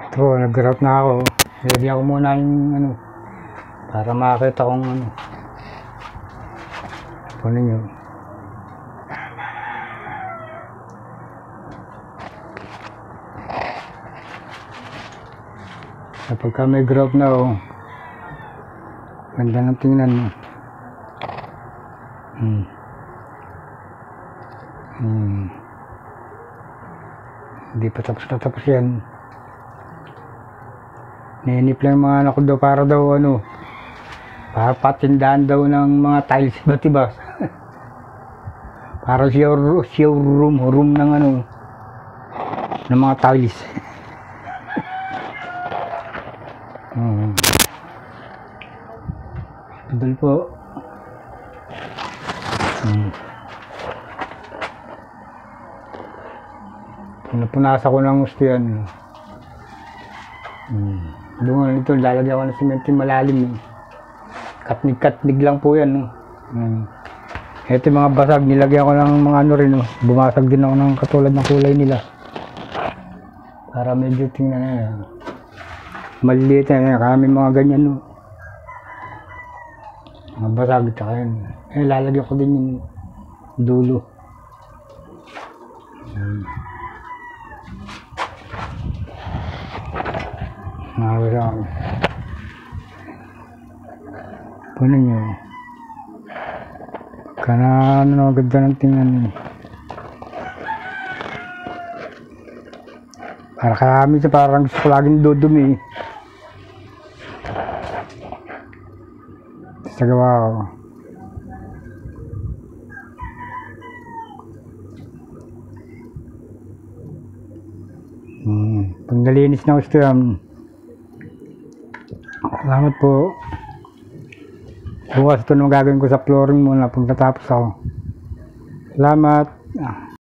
Ito, nag-route na ako. Lagyan ko muna yung ano, para makakita kong ano. Kunin nyo. Kapag ka may growth na oh, ganda ng tingnan mo. Hindi pa tapos yan. Ninip lang yung mga anak ko daw para daw ano, para patindahan daw ng mga tiles iba't iba. Para showroom ng ano, ng mga tiles. Idol po. Napunasan ko ng gusto yan. Doon ito, lalagyan ko ng simento malalim. Katnig lang po yan. Ito yung mga basag, nilagyan ko ng mga ano rin. Bumasag din ako ng katulad ng kulay nila. Para medyo tingnan na. Maliliit na, kami mga ganyan. Mga basag, tsaka yan. Lalagyan ko din yung dulo. Nakawala. Puno nyo. Pagka na ano, ganda ng tingnan. Para kami sa parang gusto ko laging dudumi. Sa gawa ko. Pag nalinis na gusto yan. Salamat po. Bukas ito nung gagawin ko sa flooring muna pag natapos ako. Salamat.